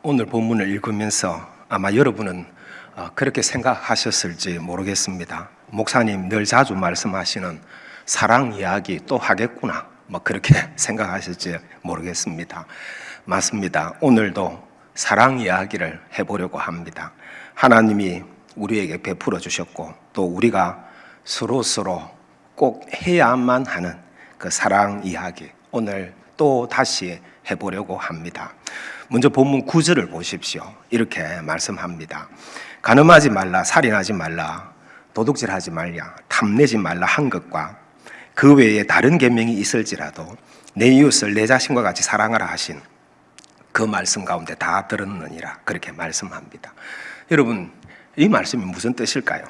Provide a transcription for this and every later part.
오늘 본문을 읽으면서 아마 여러분은 그렇게 생각하셨을지 모르겠습니다. 목사님 늘 자주 말씀하시는 사랑 이야기 또 하겠구나, 그렇게 생각하실지 모르겠습니다. 맞습니다. 오늘도 사랑 이야기를 해보려고 합니다. 하나님이 우리에게 베풀어 주셨고 또 우리가 서로 꼭 해야만 하는 그 사랑 이야기, 오늘 또 다시 해보려고 합니다. 먼저 본문 9절을 보십시오. 이렇게 말씀합니다. 간음하지 말라, 살인하지 말라, 도둑질하지 말라, 탐내지 말라 한 것과 그 외에 다른 계명이 있을지라도 내 이웃을 내 자신과 같이 사랑하라 하신 그 말씀 가운데 다 들었느니라, 그렇게 말씀합니다. 여러분, 이 말씀이 무슨 뜻일까요?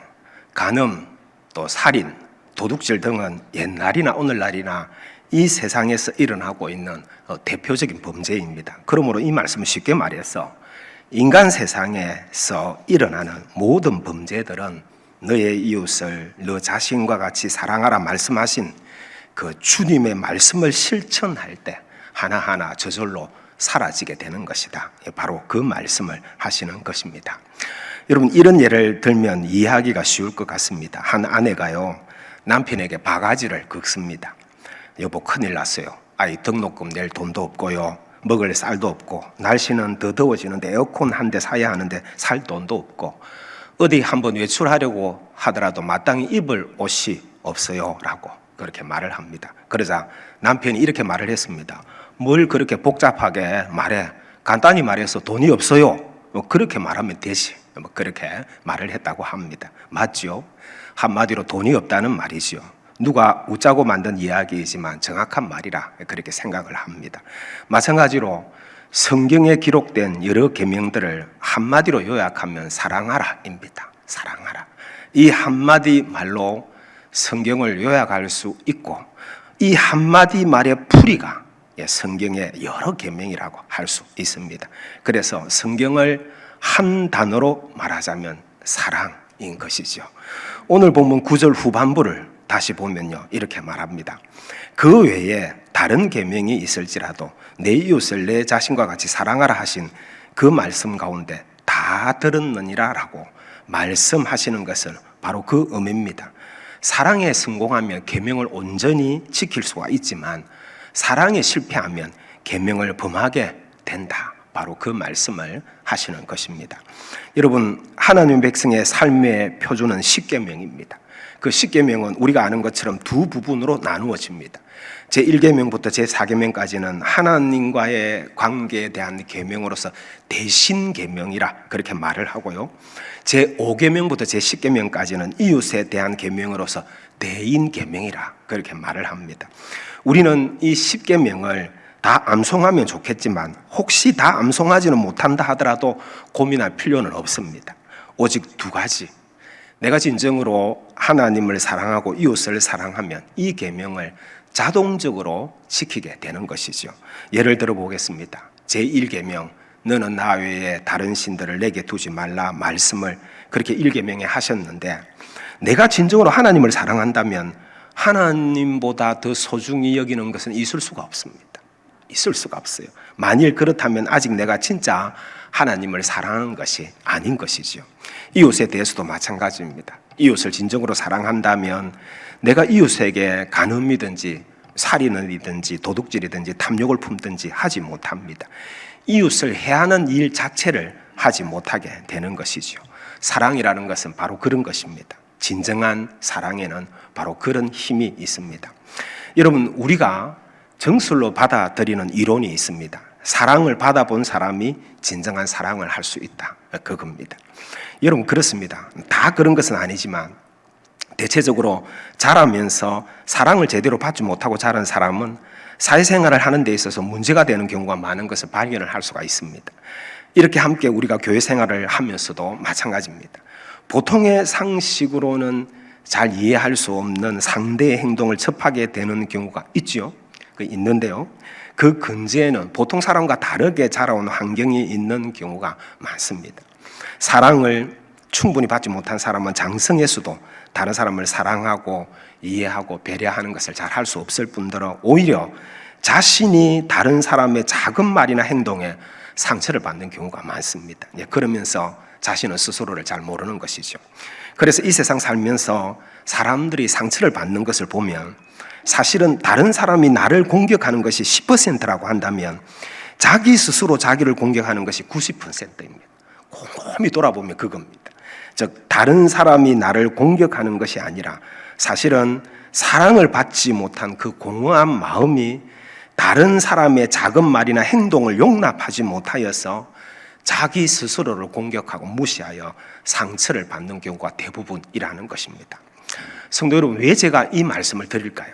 간음, 또 살인, 도둑질 등은 옛날이나 오늘날이나 이 세상에서 일어나고 있는 대표적인 범죄입니다. 그러므로 이 말씀은 쉽게 말해서 인간 세상에서 일어나는 모든 범죄들은 너의 이웃을 너 자신과 같이 사랑하라 말씀하신 그 주님의 말씀을 실천할 때 하나하나 저절로 사라지게 되는 것이다. 바로 그 말씀을 하시는 것입니다. 여러분, 이런 예를 들면 이해하기가 쉬울 것 같습니다. 한 아내가요, 남편에게 바가지를 긁습니다. 여보, 큰일 났어요. 아이 등록금 낼 돈도 없고요, 먹을 쌀도 없고, 날씨는 더 더워지는데 에어컨 한 대 사야 하는데 살 돈도 없고, 어디 한번 외출하려고 하더라도 마땅히 입을 옷이 없어요 라고 그렇게 말을 합니다. 그러자 남편이 이렇게 말을 했습니다. 뭘 그렇게 복잡하게 말해, 간단히 말해서 돈이 없어요, 그렇게 말하면 되지, 그렇게 말을 했다고 합니다. 맞죠? 한마디로 돈이 없다는 말이죠. 누가 웃자고 만든 이야기이지만 정확한 말이라 그렇게 생각을 합니다. 마찬가지로 성경에 기록된 여러 계명들을 한마디로 요약하면 사랑하라입니다. 사랑하라. 이 한마디 말로 성경을 요약할 수 있고, 이 한마디 말의 풀이가 성경의 여러 계명이라고 할 수 있습니다. 그래서 성경을 한 단어로 말하자면 사랑인 것이죠. 오늘 본문 9절 후반부를 다시 보면요, 이렇게 말합니다. 그 외에 다른 계명이 있을지라도 내 이웃을 내 자신과 같이 사랑하라 하신 그 말씀 가운데 다 들었느니라 라고 말씀하시는 것은 바로 그 의미입니다. 사랑에 성공하면 계명을 온전히 지킬 수가 있지만 사랑에 실패하면 계명을 범하게 된다, 바로 그 말씀을 하시는 것입니다. 여러분, 하나님 백성의 삶의 표준은 십계명입니다. 그 십계명은 우리가 아는 것처럼 두 부분으로 나누어집니다. 제1계명부터 제4계명까지는 하나님과의 관계에 대한 계명으로서 대신 계명이라 그렇게 말을 하고요, 제5계명부터 제10계명까지는 이웃에 대한 계명으로서 대인 계명이라 그렇게 말을 합니다. 우리는 이 10계명을 다 암송하면 좋겠지만 혹시 다 암송하지는 못한다 하더라도 고민할 필요는 없습니다. 오직 두 가지, 내가 진정으로 하나님을 사랑하고 이웃을 사랑하면 이 계명을 자동적으로 지키게 되는 것이죠. 예를 들어 보겠습니다. 제1계명, 너는 나 외에 다른 신들을 내게 두지 말라 말씀을 그렇게 1계명에 하셨는데, 내가 진정으로 하나님을 사랑한다면 하나님보다 더 소중히 여기는 것은 있을 수가 없습니다. 있을 수가 없어요. 만일 그렇다면 아직 내가 진짜 하나님을 사랑하는 것이 아닌 것이죠. 이웃에 대해서도 마찬가지입니다. 이웃을 진정으로 사랑한다면 내가 이웃에게 간음이든지 살인이든지 도둑질이든지 탐욕을 품든지 하지 못합니다. 이웃을 해하는 일 자체를 하지 못하게 되는 것이죠. 사랑이라는 것은 바로 그런 것입니다. 진정한 사랑에는 바로 그런 힘이 있습니다. 여러분, 우리가 정술로 받아들이는 이론이 있습니다. 사랑을 받아본 사람이 진정한 사랑을 할 수 있다, 그겁니다. 여러분, 그렇습니다. 다 그런 것은 아니지만 대체적으로 자라면서 사랑을 제대로 받지 못하고 자란 사람은 사회생활을 하는 데 있어서 문제가 되는 경우가 많은 것을 발견을 할 수가 있습니다. 이렇게 함께 우리가 교회 생활을 하면서도 마찬가지입니다. 보통의 상식으로는 잘 이해할 수 없는 상대의 행동을 접하게 되는 경우가 있죠. 있는데요, 그 근저에는 보통 사람과 다르게 자라온 환경이 있는 경우가 많습니다. 사랑을 충분히 받지 못한 사람은 장성에서도 다른 사람을 사랑하고 이해하고 배려하는 것을 잘 할 수 없을 뿐더러 오히려 자신이 다른 사람의 작은 말이나 행동에 상처를 받는 경우가 많습니다. 그러면서 자신은 스스로를 잘 모르는 것이죠. 그래서 이 세상 살면서 사람들이 상처를 받는 것을 보면 사실은 다른 사람이 나를 공격하는 것이 10%라고 한다면 자기 스스로 자기를 공격하는 것이 90%입니다. 곰곰이 돌아보면 그겁니다. 즉 다른 사람이 나를 공격하는 것이 아니라 사실은 사랑을 받지 못한 그 공허한 마음이 다른 사람의 작은 말이나 행동을 용납하지 못하여서 자기 스스로를 공격하고 무시하여 상처를 받는 경우가 대부분이라는 것입니다. 성도 여러분, 왜 제가 이 말씀을 드릴까요?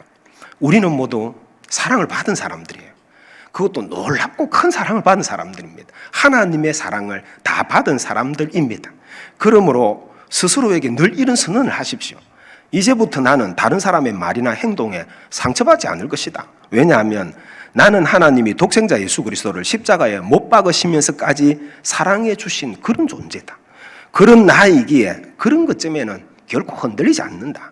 우리는 모두 사랑을 받은 사람들이에요. 그것도 놀랍고 큰 사랑을 받은 사람들입니다. 하나님의 사랑을 다 받은 사람들입니다. 그러므로 스스로에게 늘 이런 선언을 하십시오. 이제부터 나는 다른 사람의 말이나 행동에 상처받지 않을 것이다. 왜냐하면 나는 하나님이 독생자 예수 그리스도를 십자가에 못 박으시면서까지 사랑해 주신 그런 존재다. 그런 나이기에 그런 것 때문에는 결코 흔들리지 않는다.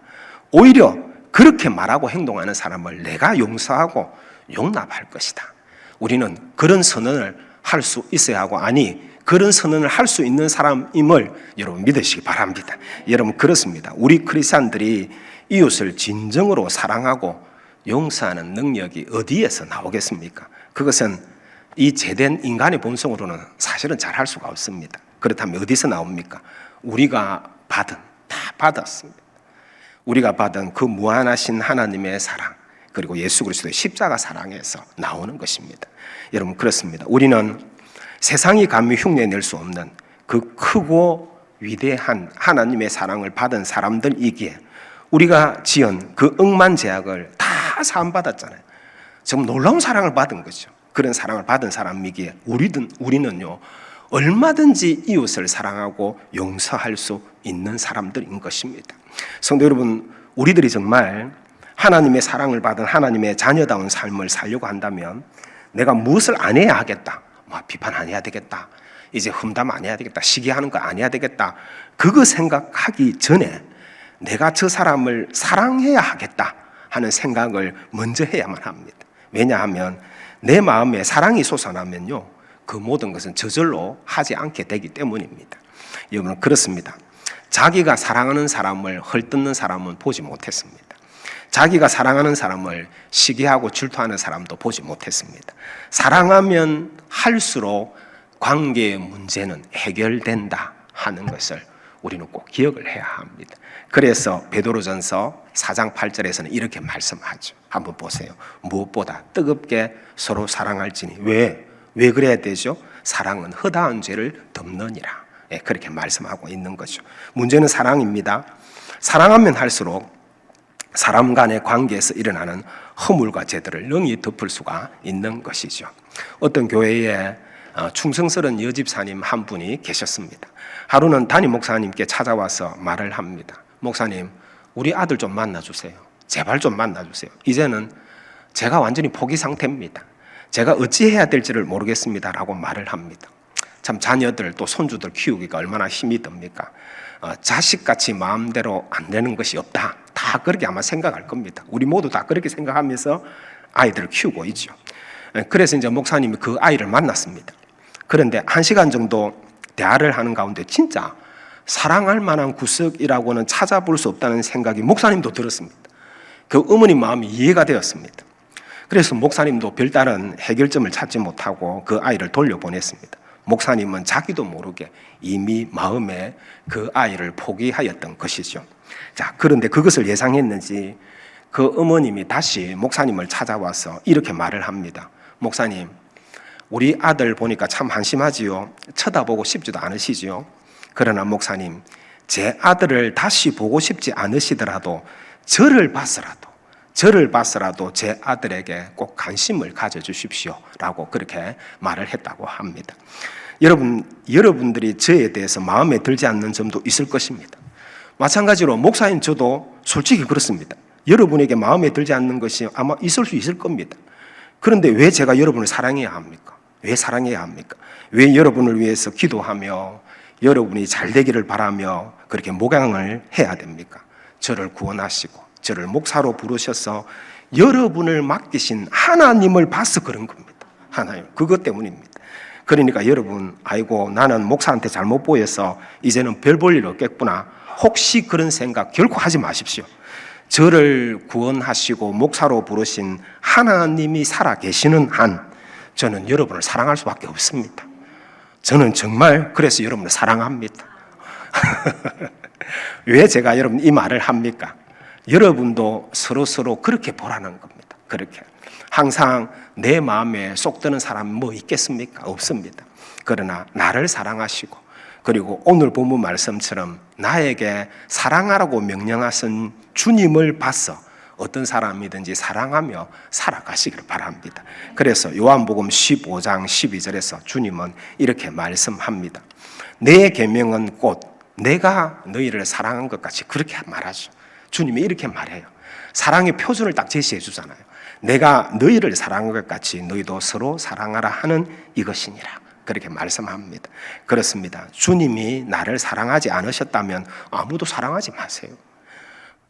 오히려 그렇게 말하고 행동하는 사람을 내가 용서하고 용납할 것이다. 우리는 그런 선언을 할 수 있어야 하고, 아니 그런 선언을 할 수 있는 사람임을 여러분 믿으시기 바랍니다. 여러분 그렇습니다. 우리 크리스찬들이 이웃을 진정으로 사랑하고 용서하는 능력이 어디에서 나오겠습니까? 그것은 이 죄된 인간의 본성으로는 사실은 잘 할 수가 없습니다. 그렇다면 어디서 나옵니까? 우리가 다 받았습니다. 우리가 받은 그 무한하신 하나님의 사랑, 그리고 예수 그리스도의 십자가 사랑에서 나오는 것입니다. 여러분 그렇습니다. 우리는 세상이 감히 흉내낼 수 없는 그 크고 위대한 하나님의 사랑을 받은 사람들이기에 우리가 지은 그 억만제약을 다 사함받았잖아요. 정말 놀라운 사랑을 받은 거죠. 그런 사랑을 받은 사람이기에 우리는요 얼마든지 이웃을 사랑하고 용서할 수 있는 사람들인 것입니다. 성도 여러분, 우리들이 정말 하나님의 사랑을 받은 하나님의 자녀다운 삶을 살려고 한다면 내가 무엇을 안 해야 하겠다, 비판 안 해야 되겠다, 이제 험담 안 해야 되겠다, 시기하는 거 안 해야 되겠다, 그거 생각하기 전에 내가 저 사람을 사랑해야 하겠다 하는 생각을 먼저 해야만 합니다. 왜냐하면 내 마음에 사랑이 솟아나면요 그 모든 것은 저절로 하지 않게 되기 때문입니다. 여러분 그렇습니다. 자기가 사랑하는 사람을 헐뜯는 사람은 보지 못했습니다. 자기가 사랑하는 사람을 시기하고 질투하는 사람도 보지 못했습니다. 사랑하면 할수록 관계의 문제는 해결된다 하는 것을 우리는 꼭 기억을 해야 합니다. 그래서 베드로전서 4장 8절에서는 이렇게 말씀하죠. 한번 보세요. 무엇보다 뜨겁게 서로 사랑할지니. 왜 그래야 되죠? 사랑은 허다한 죄를 덮느니라. 그렇게 말씀하고 있는 거죠. 문제는 사랑입니다. 사랑하면 할수록 사람 간의 관계에서 일어나는 허물과 죄들을 능히 덮을 수가 있는 것이죠. 어떤 교회에 충성스러운 여집사님 한 분이 계셨습니다. 하루는 담임 목사님께 찾아와서 말을 합니다. 목사님, 우리 아들 좀 만나주세요. 제발 좀 만나주세요. 이제는 제가 완전히 포기 상태입니다. 제가 어찌해야 될지를 모르겠습니다 라고 말을 합니다. 참 자녀들 또 손주들 키우기가 얼마나 힘이 듭니까? 자식같이 마음대로 안 되는 것이 없다. 다 그렇게 아마 생각할 겁니다. 우리 모두 다 그렇게 생각하면서 아이들을 키우고 있죠. 그래서 이제 목사님이 그 아이를 만났습니다. 그런데 1시간 정도 대화를 하는 가운데 진짜 사랑할 만한 구석이라고는 찾아볼 수 없다는 생각이 목사님도 들었습니다. 그 어머니 마음이 이해가 되었습니다. 그래서 목사님도 별다른 해결점을 찾지 못하고 그 아이를 돌려보냈습니다. 목사님은 자기도 모르게 이미 마음에 그 아이를 포기하였던 것이죠. 자, 그런데 그것을 예상했는지 그 어머님이 다시 목사님을 찾아와서 이렇게 말을 합니다. 목사님, 우리 아들 보니까 참 한심하지요. 쳐다보고 싶지도 않으시지요. 그러나 목사님, 제 아들을 다시 보고 싶지 않으시더라도 저를 봐서라도 제 아들에게 꼭 관심을 가져주십시오 라고 그렇게 말을 했다고 합니다. 여러분들이 저에 대해서 마음에 들지 않는 점도 있을 것입니다. 마찬가지로 목사인 저도 솔직히 그렇습니다. 여러분에게 마음에 들지 않는 것이 아마 있을 수 있을 겁니다. 그런데 왜 제가 여러분을 사랑해야 합니까? 왜 사랑해야 합니까? 왜 여러분을 위해서 기도하며 여러분이 잘 되기를 바라며 그렇게 목양을 해야 됩니까? 저를 구원하시고 저를 목사로 부르셔서 여러분을 맡기신 하나님을 봐서 그런 겁니다. 하나님, 그것 때문입니다. 그러니까 여러분, 아이고 나는 목사한테 잘못 보여서 이제는 별 볼 일 없겠구나, 혹시 그런 생각 결코 하지 마십시오. 저를 구원하시고 목사로 부르신 하나님이 살아 계시는 한 저는 여러분을 사랑할 수밖에 없습니다. 저는 정말 그래서 여러분을 사랑합니다. 왜 제가 여러분 이 말을 합니까? 여러분도 서로 그렇게 보라는 겁니다. 그렇게 항상 내 마음에 쏙 드는 사람 뭐 있겠습니까? 없습니다. 그러나 나를 사랑하시고, 그리고 오늘 본문 말씀처럼 나에게 사랑하라고 명령하신 주님을 봐서 어떤 사람이든지 사랑하며 살아가시기를 바랍니다. 그래서 요한복음 15장 12절에서 주님은 이렇게 말씀합니다. 내 계명은 곧 내가 너희를 사랑한 것 같이, 그렇게 말하죠. 주님이 이렇게 말해요. 사랑의 표준을 딱 제시해 주잖아요. 내가 너희를 사랑한 것 같이 너희도 서로 사랑하라 하는 이것이니라, 그렇게 말씀합니다. 그렇습니다. 주님이 나를 사랑하지 않으셨다면 아무도 사랑하지 마세요.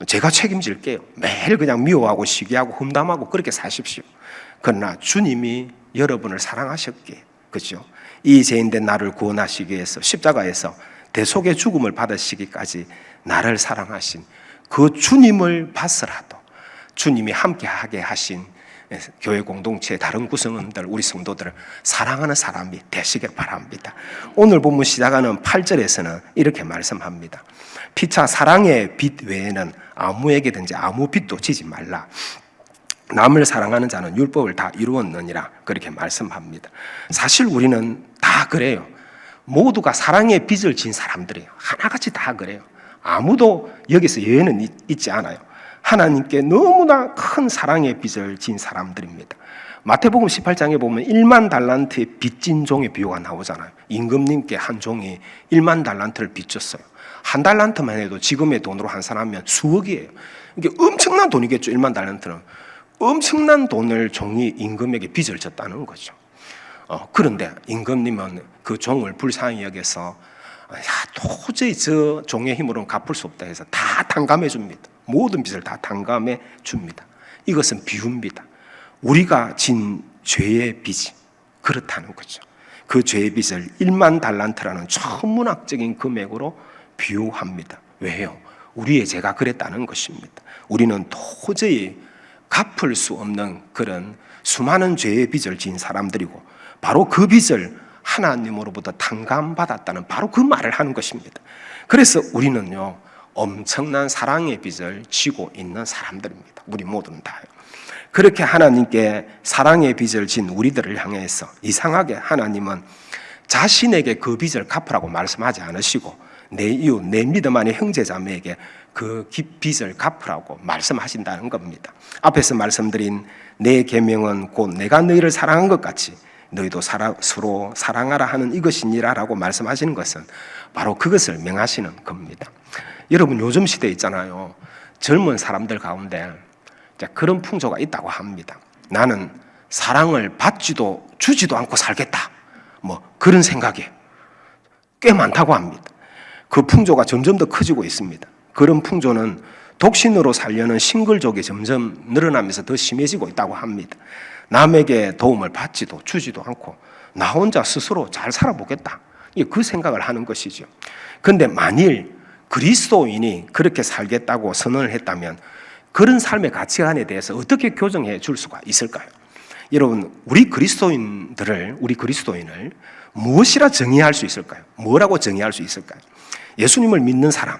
제가 책임질게요. 매일 그냥 미워하고 시기하고 험담하고 그렇게 사십시오. 그러나 주님이 여러분을 사랑하셨기에, 그렇죠? 이 죄인된 나를 구원하시기 위해서 십자가에서 대속의 죽음을 받으시기까지 나를 사랑하신 그 주님을 봐서라도 주님이 함께하게 하신 교회 공동체의 다른 구성원들, 우리 성도들을 사랑하는 사람이 되시길 바랍니다. 오늘 본문 시작하는 8절에서는 이렇게 말씀합니다. 피차 사랑의 빛 외에는 아무에게든지 아무 빛도 지지 말라. 남을 사랑하는 자는 율법을 다 이루었느니라, 그렇게 말씀합니다. 사실 우리는 다 그래요. 모두가 사랑의 빛을 진 사람들이에요. 하나같이 다 그래요. 아무도 여기서 예외는 있지 않아요. 하나님께 너무나 큰 사랑의 빛을 진 사람들입니다. 마태복음 18장에 보면 1만 달란트의 빚진 종의 비유가 나오잖아요. 임금님께 한 종이 1만 달란트를 빚졌어요. 한 달란트만 해도 지금의 돈으로 환산하면 수억이에요. 이게 엄청난 돈이겠죠. 1만 달란트는 엄청난 돈을 종이 임금에게 빚을 졌다는 거죠. 그런데 임금님은 그 종을 불쌍히 여겨서 도저히 저 종의 힘으로는 갚을 수 없다 해서 다 탕감해 줍니다. 모든 빚을 다 탕감해 줍니다. 이것은 비유입니다. 우리가 진 죄의 빚이 그렇다는 거죠. 그 죄의 빚을 1만 달란트라는 천문학적인 금액으로 비유합니다. 왜요? 우리의 죄가 그랬다는 것입니다. 우리는 도저히 갚을 수 없는 그런 수많은 죄의 빚을 진 사람들이고, 바로 그 빚을 하나님으로부터 탕감받았다는 바로 그 말을 하는 것입니다. 그래서 우리는요, 엄청난 사랑의 빚을 지고 있는 사람들입니다. 우리 모두는 다요. 그렇게 하나님께 사랑의 빚을 진 우리들을 향해서 이상하게 하나님은 자신에게 그 빚을 갚으라고 말씀하지 않으시고 내 이웃, 내 믿음 안의 형제자매에게 그 빚을 갚으라고 말씀하신다는 겁니다. 앞에서 말씀드린 내 계명은 곧 내가 너희를 사랑한 것 같이 너희도 서로 사랑하라 하는 이것이니라 라고 말씀하시는 것은 바로 그것을 명하시는 겁니다. 여러분, 요즘 시대에 있잖아요. 젊은 사람들 가운데 그런 풍조가 있다고 합니다. 나는 사랑을 받지도 주지도 않고 살겠다, 뭐 그런 생각이 꽤 많다고 합니다. 그 풍조가 점점 더 커지고 있습니다. 그런 풍조는 독신으로 살려는 싱글족이 점점 늘어나면서 더 심해지고 있다고 합니다. 남에게 도움을 받지도 주지도 않고 나 혼자 스스로 잘 살아보겠다, 그 생각을 하는 것이죠. 그런데 만일 그리스도인이 그렇게 살겠다고 선언을 했다면 그런 삶의 가치관에 대해서 어떻게 교정해 줄 수가 있을까요? 여러분, 우리 그리스도인을 무엇이라 정의할 수 있을까요? 뭐라고 정의할 수 있을까요? 예수님을 믿는 사람,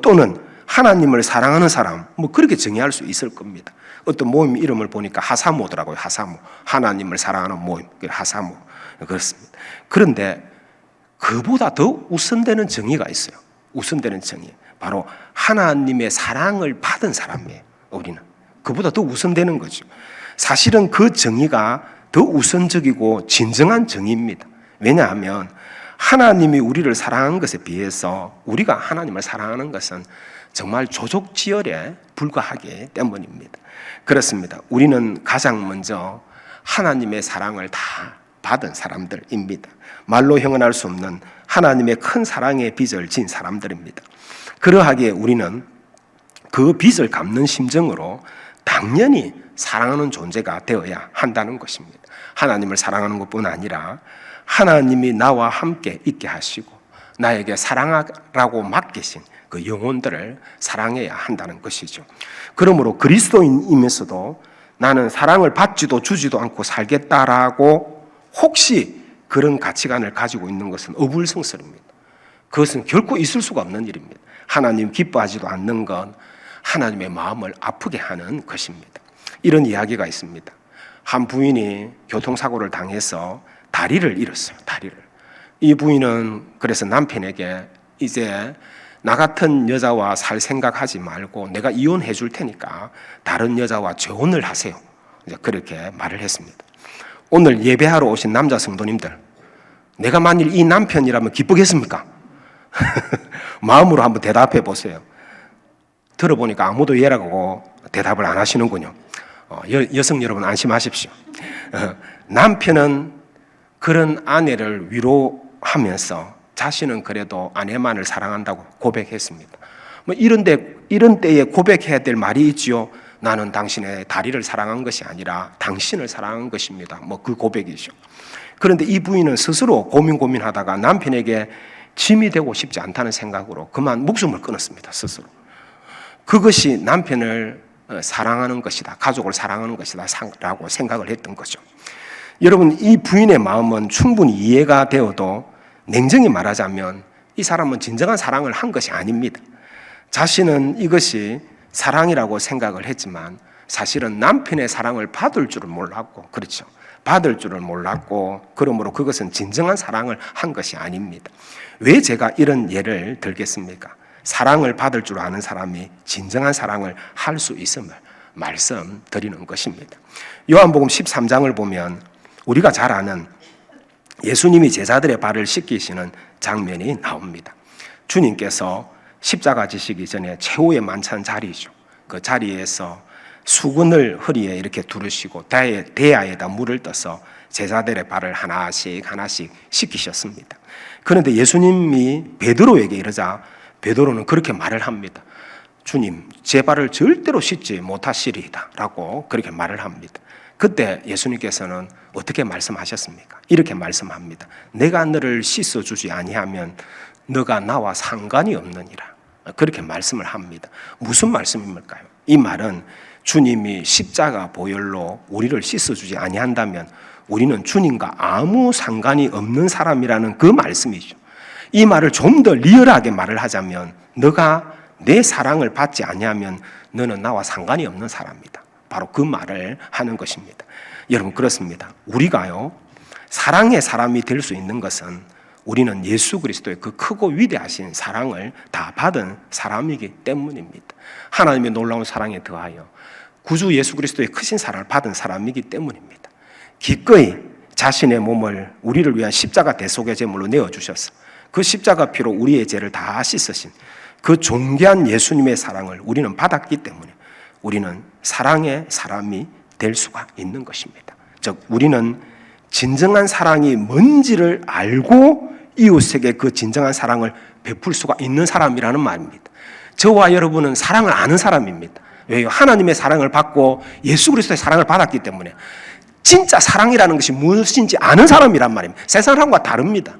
또는 하나님을 사랑하는 사람, 그렇게 정의할 수 있을 겁니다. 어떤 모임 이름을 보니까 하사모더라고요. 하사모, 하나님을 사랑하는 모임, 하사모, 그렇습니다. 그런데 그보다 더 우선되는 정의가 있어요. 우선되는 정의, 바로 하나님의 사랑을 받은 사람이에요. 우리는 그보다 더 우선되는 거죠. 사실은 그 정의가 더 우선적이고 진정한 정의입니다. 왜냐하면 하나님이 우리를 사랑한 것에 비해서 우리가 하나님을 사랑하는 것은 정말 조족지혈에 불과하기 때문입니다. 그렇습니다. 우리는 가장 먼저 하나님의 사랑을 다 받은 사람들입니다. 말로 형언할 수 없는 하나님의 큰 사랑의 빚을 진 사람들입니다. 그러하기에 우리는 그 빚을 갚는 심정으로 당연히 사랑하는 존재가 되어야 한다는 것입니다. 하나님을 사랑하는 것뿐 아니라 하나님이 나와 함께 있게 하시고 나에게 사랑하라고 맡기신 그 영혼들을 사랑해야 한다는 것이죠. 그러므로 그리스도인이면서도 나는 사랑을 받지도 주지도 않고 살겠다라고 혹시 그런 가치관을 가지고 있는 것은 어불성설입니다. 그것은 결코 있을 수가 없는 일입니다. 하나님 기뻐하지도 않는 건 하나님의 마음을 아프게 하는 것입니다. 이런 이야기가 있습니다. 한 부인이 교통사고를 당해서 다리를 잃었어요. 다리를. 이 부인은 그래서 남편에게 이제 나 같은 여자와 살 생각하지 말고 내가 이혼해 줄 테니까 다른 여자와 재혼을 하세요. 이제 그렇게 말을 했습니다. 오늘 예배하러 오신 남자 성도님들, 내가 만일 이 남편이라면 기쁘겠습니까? 마음으로 한번 대답해 보세요. 들어보니까 아무도 예라고 대답을 안 하시는군요. 여성 여러분 안심하십시오. 남편은 그런 아내를 위로하면서 자신은 그래도 아내만을 사랑한다고 고백했습니다. 뭐 이런 때에 고백해야 될 말이 있지요. 나는 당신의 다리를 사랑한 것이 아니라 당신을 사랑한 것입니다. 뭐 그 고백이죠. 그런데 이 부인은 스스로 고민하다가 남편에게 짐이 되고 싶지 않다는 생각으로 그만 목숨을 끊었습니다. 스스로. 그것이 남편을 사랑하는 것이다. 가족을 사랑하는 것이다. 라고 생각을 했던 거죠. 여러분, 이 부인의 마음은 충분히 이해가 되어도 냉정히 말하자면 이 사람은 진정한 사랑을 한 것이 아닙니다. 자신은 이것이 사랑이라고 생각을 했지만 사실은 남편의 사랑을 받을 줄을 몰랐고, 그렇죠. 받을 줄을 몰랐고, 그러므로 그것은 진정한 사랑을 한 것이 아닙니다. 왜 제가 이런 예를 들겠습니까? 사랑을 받을 줄 아는 사람이 진정한 사랑을 할 수 있음을 말씀드리는 것입니다. 요한복음 13장을 보면 우리가 잘 아는 예수님이 제자들의 발을 씻기시는 장면이 나옵니다. 주님께서 십자가 지시기 전에 최후의 만찬 자리죠. 그 자리에서 수건을 허리에 이렇게 두르시고 대야에다 물을 떠서 제자들의 발을 하나씩 씻기셨습니다. 그런데 예수님이 베드로에게 이러자 베드로는 그렇게 말을 합니다. 주님, 제 발을 절대로 씻지 못하시리이다 라고 그렇게 말을 합니다. 그때 예수님께서는 어떻게 말씀하셨습니까? 이렇게 말씀합니다. 내가 너를 씻어주지 아니하면 너가 나와 상관이 없느니라. 그렇게 말씀을 합니다. 무슨 말씀입니까요? 이 말은 주님이 십자가 보혈로 우리를 씻어주지 아니한다면 우리는 주님과 아무 상관이 없는 사람이라는 그 말씀이죠. 이 말을 좀 더 리얼하게 말을 하자면 너가 내 사랑을 받지 아니하면 너는 나와 상관이 없는 사람이다. 바로 그 말을 하는 것입니다. 여러분, 그렇습니다. 우리가요, 사랑의 사람이 될 수 있는 것은 우리는 예수 그리스도의 그 크고 위대하신 사랑을 다 받은 사람이기 때문입니다. 하나님의 놀라운 사랑에 더하여 구주 예수 그리스도의 크신 사랑을 받은 사람이기 때문입니다. 기꺼이 자신의 몸을 우리를 위한 십자가 대속의 제물로 내어주셔서 그 십자가 피로 우리의 죄를 다 씻으신 그 존귀한 예수님의 사랑을 우리는 받았기 때문에 우리는 사랑의 사람이 될 수가 있는 것입니다. 즉 우리는 진정한 사랑이 뭔지를 알고 이웃에게 그 진정한 사랑을 베풀 수가 있는 사람이라는 말입니다. 저와 여러분은 사랑을 아는 사람입니다. 왜요? 하나님의 사랑을 받고 예수 그리스도의 사랑을 받았기 때문에 진짜 사랑이라는 것이 무엇인지 아는 사람이란 말입니다. 세상 사람과 다릅니다.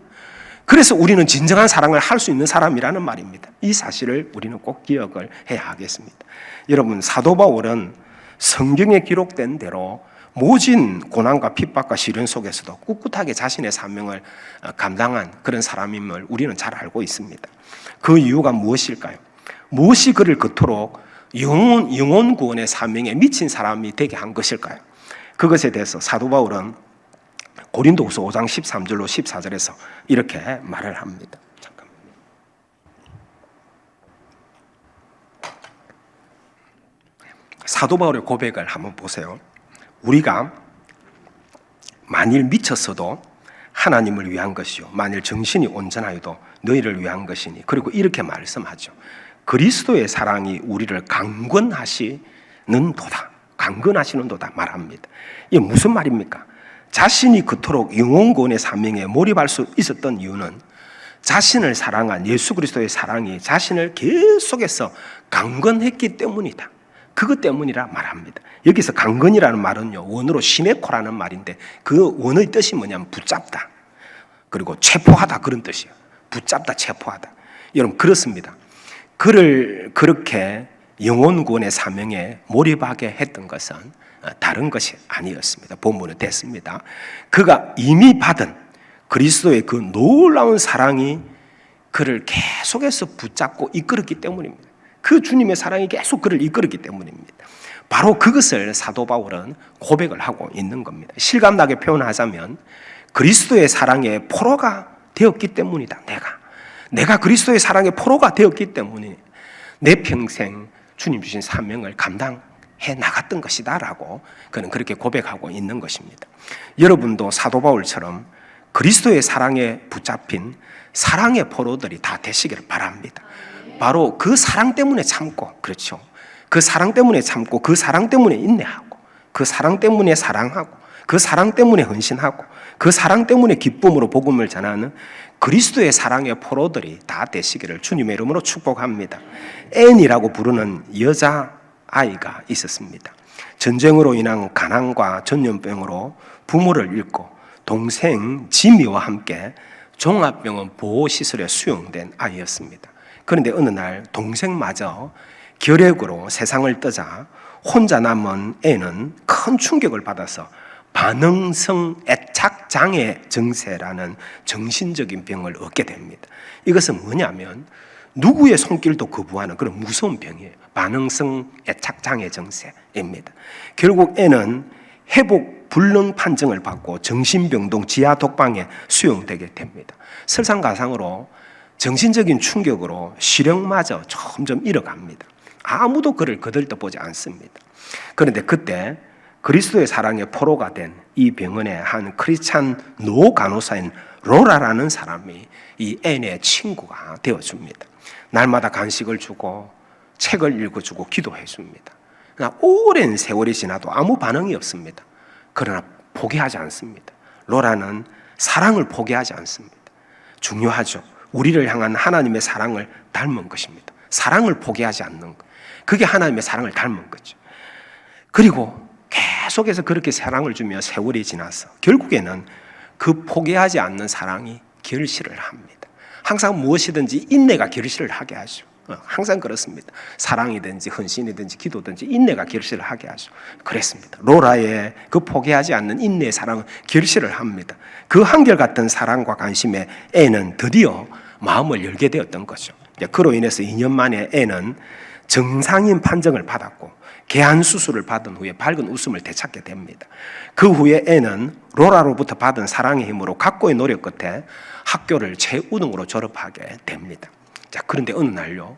그래서 우리는 진정한 사랑을 할 수 있는 사람이라는 말입니다. 이 사실을 우리는 꼭 기억을 해야 하겠습니다. 여러분, 사도 바울은 성경에 기록된 대로 모진 고난과 핍박과 시련 속에서도 꿋꿋하게 자신의 사명을 감당한 그런 사람임을 우리는 잘 알고 있습니다. 그 이유가 무엇일까요? 무엇이 그를 그토록 영혼 구원의 사명에 미친 사람이 되게 한 것일까요? 그것에 대해서 사도 바울은 고린도후서 5장 13절로 14절에서 이렇게 말을 합니다. 잠깐만요. 사도 바울의 고백을 한번 보세요. 우리가 만일 미쳤어도 하나님을 위한 것이요 만일 정신이 온전하여도 너희를 위한 것이니, 그리고 이렇게 말씀하죠. 그리스도의 사랑이 우리를 강건하시는도다 말합니다. 이게 무슨 말입니까? 자신이 그토록 영혼구원의 사명에 몰입할 수 있었던 이유는 자신을 사랑한 예수 그리스도의 사랑이 자신을 계속해서 강건했기 때문이다. 그것 때문이라 말합니다. 여기서 강건이라는 말은요, 원어로 시네코라는 말인데 그 원어의 뜻이 뭐냐면 붙잡다, 그리고 체포하다, 그런 뜻이에요. 붙잡다, 체포하다. 여러분, 그렇습니다. 그를 그렇게 영혼 구원의 사명에 몰입하게 했던 것은 다른 것이 아니었습니다. 본문에 됐습니다. 그가 이미 받은 그리스도의 그 놀라운 사랑이 그를 계속해서 붙잡고 이끌었기 때문입니다. 그 주님의 사랑이 계속 그를 이끌었기 때문입니다. 바로 그것을 사도 바울은 고백을 하고 있는 겁니다. 실감나게 표현하자면 그리스도의 사랑의 포로가 되었기 때문이다. 내가 그리스도의 사랑의 포로가 되었기 때문에 내 평생 주님 주신 사명을 감당해 나갔던 것이다 라고 그는 그렇게 고백하고 있는 것입니다. 여러분도 사도 바울처럼 그리스도의 사랑에 붙잡힌 사랑의 포로들이 다 되시기를 바랍니다. 바로 그 사랑 때문에 참고, 그렇죠, 그 사랑 때문에 참고, 그 사랑 때문에 인내하고, 그 사랑 때문에 사랑하고, 그 사랑 때문에 헌신하고, 그 사랑 때문에 기쁨으로 복음을 전하는 그리스도의 사랑의 포로들이 다 되시기를 주님의 이름으로 축복합니다. 앤이라고 부르는 여자아이가 있었습니다. 전쟁으로 인한 가난과 전염병으로 부모를 잃고 동생 지미와 함께 종합병원 보호시설에 수용된 아이였습니다. 그런데 어느 날 동생마저 결핵으로 세상을 떠자 혼자 남은 애는 큰 충격을 받아서 반응성 애착장애 증세라는 정신적인 병을 얻게 됩니다. 이것은 뭐냐면 누구의 손길도 거부하는 그런 무서운 병이에요. 반응성 애착장애 증세입니다. 결국 애는 회복 불능 판정을 받고 정신병동 지하 독방에 수용되게 됩니다. 설상가상으로 정신적인 충격으로 시력마저 점점 잃어갑니다. 아무도 그를 거들떠보지 않습니다. 그런데 그때 그리스도의 사랑의 포로가 된 이 병원의 한 크리스찬 노 간호사인 로라라는 사람이 이 앤의 친구가 되어줍니다. 날마다 간식을 주고 책을 읽어주고 기도해줍니다. 그러나 오랜 세월이 지나도 아무 반응이 없습니다. 그러나 포기하지 않습니다. 로라는 사랑을 포기하지 않습니다. 중요하죠. 우리를 향한 하나님의 사랑을 닮은 것입니다. 사랑을 포기하지 않는 것, 그게 하나님의 사랑을 닮은 거죠. 그리고 계속해서 그렇게 사랑을 주며 세월이 지나서 결국에는 그 포기하지 않는 사랑이 결실을 합니다. 항상 무엇이든지 인내가 결실을 하게 하죠. 항상 그렇습니다. 사랑이든지 헌신이든지 기도든지 인내가 결실을 하게 하죠. 그랬습니다. 로라의 그 포기하지 않는 인내의 사랑은 결실을 합니다. 그 한결같은 사랑과 관심에 앤은 드디어 마음을 열게 되었던 거죠. 그로 인해서 2년 만에 앤은 정상인 판정을 받았고 개안 수술을 받은 후에 밝은 웃음을 되찾게 됩니다. 그 후에 앤은 로라로부터 받은 사랑의 힘으로 각고의 노력 끝에 학교를 최우등으로 졸업하게 됩니다. 자, 그런데 어느 날요,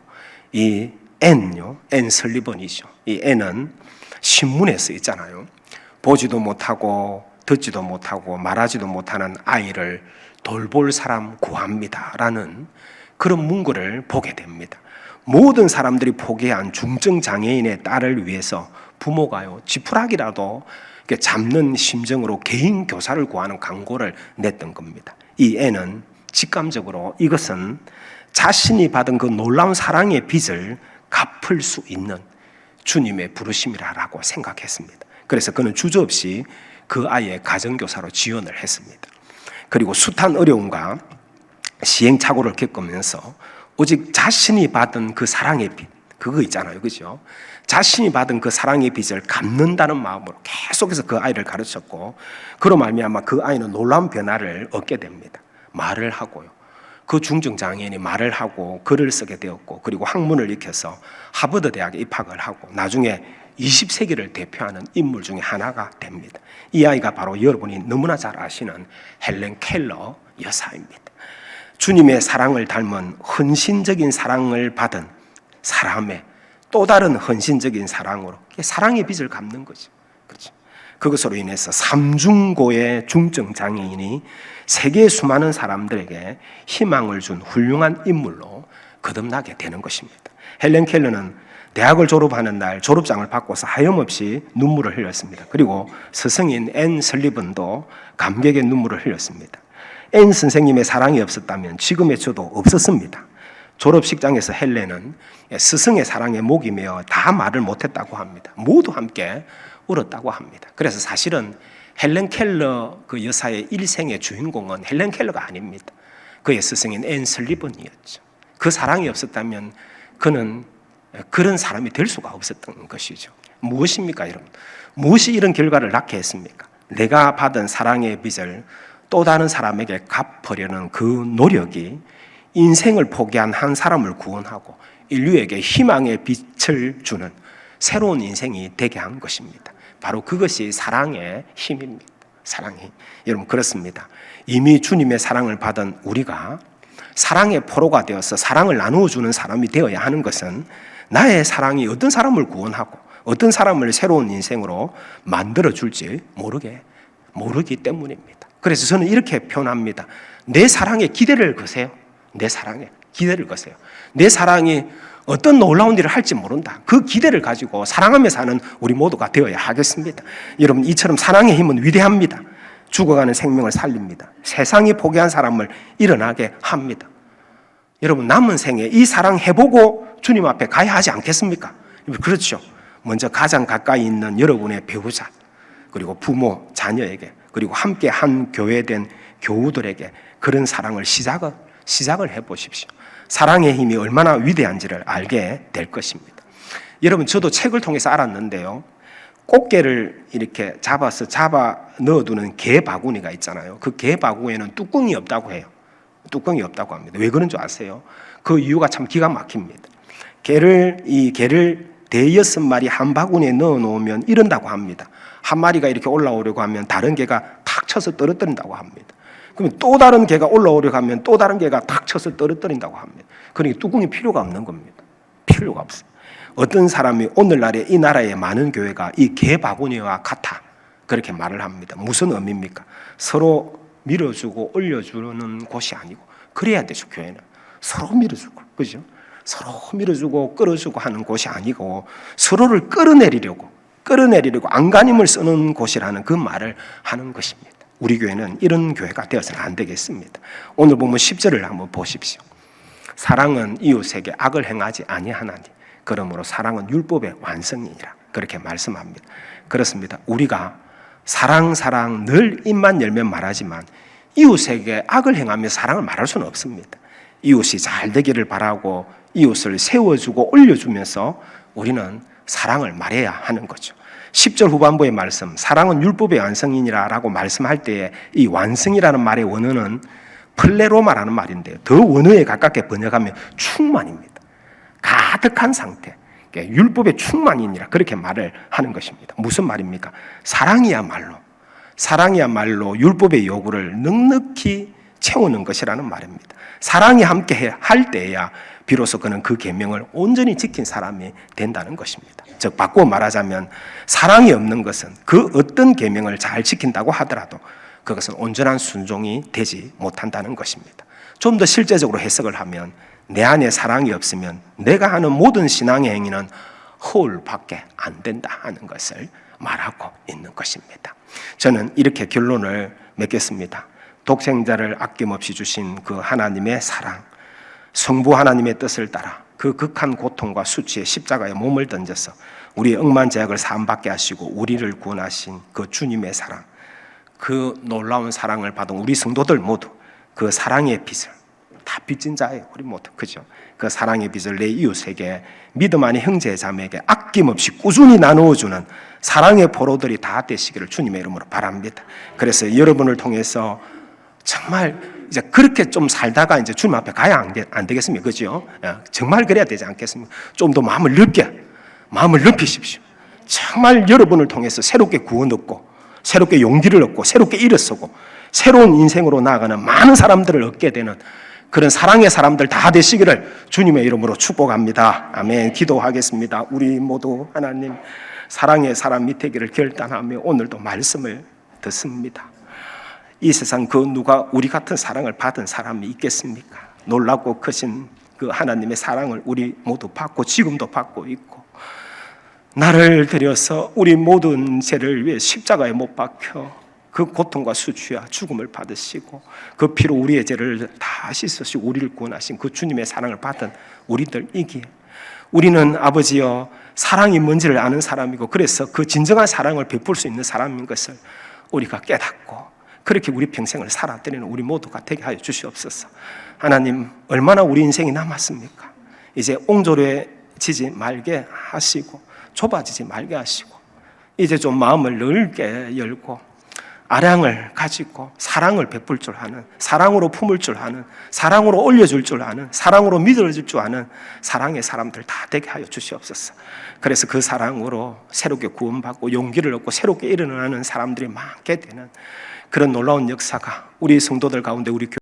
이 앤 설리번이죠. 이 앤은 신문에 써 있잖아요. 보지도 못하고 듣지도 못하고 말하지도 못하는 아이를 돌볼 사람 구합니다라는 그런 문구를 보게 됩니다. 모든 사람들이 포기한 중증 장애인의 딸을 위해서 부모가요, 지푸라기라도 잡는 심정으로 개인 교사를 구하는 광고를 냈던 겁니다. 이 애는 직감적으로 이것은 자신이 받은 그 놀라운 사랑의 빚을 갚을 수 있는 주님의 부르심이라고 생각했습니다. 그래서 그는 주저없이 그 아이의 가정교사로 지원을 했습니다. 그리고 숱한 어려움과 시행착오를 겪으면서 오직 자신이 받은 그 사랑의 빚, 그거 있잖아요, 그죠? 자신이 받은 그 사랑의 빚을 갚는다는 마음으로 계속해서 그 아이를 가르쳤고, 그로 말미암아 그 아이는 놀라운 변화를 얻게 됩니다. 말을 하고요. 그 중증 장애인이 말을 하고 글을 쓰게 되었고, 그리고 학문을 익혀서 하버드 대학에 입학을 하고 나중에 20세기를 대표하는 인물 중에 하나가 됩니다. 이 아이가 바로 여러분이 너무나 잘 아시는 헬렌 켈러 여사입니다. 주님의 사랑을 닮은 헌신적인 사랑을 받은 사람의 또 다른 헌신적인 사랑으로 사랑의 빚을 갚는 거죠. 그렇죠? 그것으로 인해서 삼중고의 중증 장애인이 세계의 수많은 사람들에게 희망을 준 훌륭한 인물로 거듭나게 되는 것입니다. 헬렌 켈러는 대학을 졸업하는 날 졸업장을 받고서 하염없이 눈물을 흘렸습니다. 그리고 스승인 앤 설리번도 감격의 눈물을 흘렸습니다. N 선생님의 사랑이 없었다면 지금의 저도 없었습니다. 졸업식장에서 헬렌은 스승의 사랑에 목이 메어 다 말을 못했다고 합니다. 모두 함께 울었다고 합니다. 그래서 사실은 헬렌 켈러 그 여사의 일생의 주인공은 헬렌 켈러가 아닙니다. 그의 스승인 앤 설리번이었죠. 그 사랑이 없었다면 그는 그런 사람이 될 수가 없었던 것이죠. 무엇입니까, 여러분? 무엇이 이런 결과를 낳게 했습니까? 내가 받은 사랑의 빚을 또 다른 사람에게 갚으려는 그 노력이 인생을 포기한 한 사람을 구원하고 인류에게 희망의 빛을 주는 새로운 인생이 되게 한 것입니다. 바로 그것이 사랑의 힘입니다. 사랑의 힘. 여러분, 그렇습니다. 이미 주님의 사랑을 받은 우리가 사랑의 포로가 되어서 사랑을 나누어주는 사람이 되어야 하는 것은 나의 사랑이 어떤 사람을 구원하고 어떤 사람을 새로운 인생으로 만들어줄지 모르기 때문입니다. 그래서 저는 이렇게 표현합니다. 내 사랑에 기대를 거세요. 내 사랑에 기대를 거세요. 내 사랑이 어떤 놀라운 일을 할지 모른다. 그 기대를 가지고 사랑하며 사는 우리 모두가 되어야 하겠습니다. 여러분, 이처럼 사랑의 힘은 위대합니다. 죽어가는 생명을 살립니다. 세상이 포기한 사람을 일어나게 합니다. 여러분, 남은 생에 이 사랑 해보고 주님 앞에 가야 하지 않겠습니까? 그렇죠. 먼저 가장 가까이 있는 여러분의 배우자, 그리고 부모, 자녀에게, 그리고 함께 한 교회된 교우들에게 그런 사랑을 시작을 해보십시오. 사랑의 힘이 얼마나 위대한지를 알게 될 것입니다. 여러분, 저도 책을 통해서 알았는데요. 꽃게를 이렇게 잡아 넣어두는 게 바구니가 있잖아요. 그 게 바구니에는 뚜껑이 없다고 해요. 뚜껑이 없다고 합니다. 왜 그런 줄 아세요? 그 이유가 참 기가 막힙니다. 이 게를 대여섯 마리 한 바구니에 넣어 놓으면 이런다고 합니다. 한 마리가 이렇게 올라오려고 하면 다른 개가 탁 쳐서 떨어뜨린다고 합니다. 그러면 또 다른 개가 올라오려고 하면 또 다른 개가 탁 쳐서 떨어뜨린다고 합니다. 그러니까 뚜껑이 필요가 없는 겁니다. 필요가 없어요. 어떤 사람이 오늘날에 이 나라의 많은 교회가 이 개 바구니와 같아, 그렇게 말을 합니다. 무슨 의미입니까? 서로 밀어주고 올려주는 곳이 아니고, 그래야 되죠. 교회는 서로 밀어주고, 그죠? 서로 밀어주고 끌어주고 하는 곳이 아니고 서로를 끌어내리려고 안간힘을 쓰는 곳이라는 그 말을 하는 것입니다. 우리 교회는 이런 교회가 되어서는 안 되겠습니다. 오늘 보면 10절을 한번 보십시오. 사랑은 이웃에게 악을 행하지 아니하나니 그러므로 사랑은 율법의 완성이니라, 그렇게 말씀합니다. 그렇습니다. 우리가 사랑 늘 입만 열면 말하지만 이웃에게 악을 행하며 사랑을 말할 수는 없습니다. 이웃이 잘 되기를 바라고 이웃을 세워주고 올려주면서 우리는 사랑을 말해야 하는 거죠. 10절 후반부의 말씀, 사랑은 율법의 완성이니라 라고 말씀할 때에 이 완성이라는 말의 원어는 플레로마라는 말인데요. 더 원어에 가깝게 번역하면 충만입니다. 가득한 상태, 율법의 충만이니라, 그렇게 말을 하는 것입니다. 무슨 말입니까? 사랑이야말로 율법의 요구를 넉넉히 채우는 것이라는 말입니다. 사랑이 함께 할 때야 비로소 그는 그 계명을 온전히 지킨 사람이 된다는 것입니다. 즉 바꾸어 말하자면 사랑이 없는 것은 그 어떤 계명을 잘 지킨다고 하더라도 그것은 온전한 순종이 되지 못한다는 것입니다. 좀 더 실제적으로 해석을 하면 내 안에 사랑이 없으면 내가 하는 모든 신앙의 행위는 허울밖에 안 된다 하는 것을 말하고 있는 것입니다. 저는 이렇게 결론을 맺겠습니다. 독생자를 아낌없이 주신 그 하나님의 사랑, 성부 하나님의 뜻을 따라 그 극한 고통과 수치의 십자가에 몸을 던져서 우리의 억만 죄악을 사함받게 하시고 우리를 구원하신 그 주님의 사랑, 그 놀라운 사랑을 받은 우리 성도들 모두 그 사랑의 빚을 다 빚진 자예요. 우리 모두, 그죠? 그 사랑의 빚을 내 이웃에게, 믿음 안의 형제 자매에게 아낌없이 꾸준히 나누어주는 사랑의 포로들이 다 되시기를 주님의 이름으로 바랍니다. 그래서 여러분을 통해서 정말 이제 그렇게 좀 살다가 이제 주님 앞에 가야 안 되겠습니까? 그죠? 정말 그래야 되지 않겠습니까? 좀 더 마음을 넓히십시오. 정말 여러분을 통해서 새롭게 구원 얻고, 새롭게 용기를 얻고, 새롭게 일어서고, 새로운 인생으로 나아가는 많은 사람들을 얻게 되는 그런 사랑의 사람들 다 되시기를 주님의 이름으로 축복합니다. 아멘. 기도하겠습니다. 우리 모두 하나님 사랑의 사람 밑에기를 결단하며 오늘도 말씀을 듣습니다. 이 세상 그 누가 우리 같은 사랑을 받은 사람이 있겠습니까? 놀랍고 크신 그 하나님의 사랑을 우리 모두 받고 지금도 받고 있고, 나를 들여서 우리 모든 죄를 위해 십자가에 못 박혀 그 고통과 수치와 죽음을 받으시고 그 피로 우리의 죄를 다 씻으시고 우리를 구원하신 그 주님의 사랑을 받은 우리들이기에 우리는 아버지여 사랑이 뭔지를 아는 사람이고 그래서 그 진정한 사랑을 베풀 수 있는 사람인 것을 우리가 깨닫고 그렇게 우리 평생을 살아드리는 우리 모두가 되게 하여 주시옵소서. 하나님, 얼마나 우리 인생이 남았습니까? 이제 옹졸해지지 말게 하시고 좁아지지 말게 하시고 이제 좀 마음을 넓게 열고 아량을 가지고 사랑을 베풀 줄 아는, 사랑으로 품을 줄 아는, 사랑으로 올려줄 줄 아는, 사랑으로 믿어줄 줄 아는 사랑의 사람들 다 되게 하여 주시옵소서. 그래서 그 사랑으로 새롭게 구원받고 용기를 얻고 새롭게 일어나는 사람들이 많게 되는 그런 놀라운 역사가 우리 성도들 가운데 우리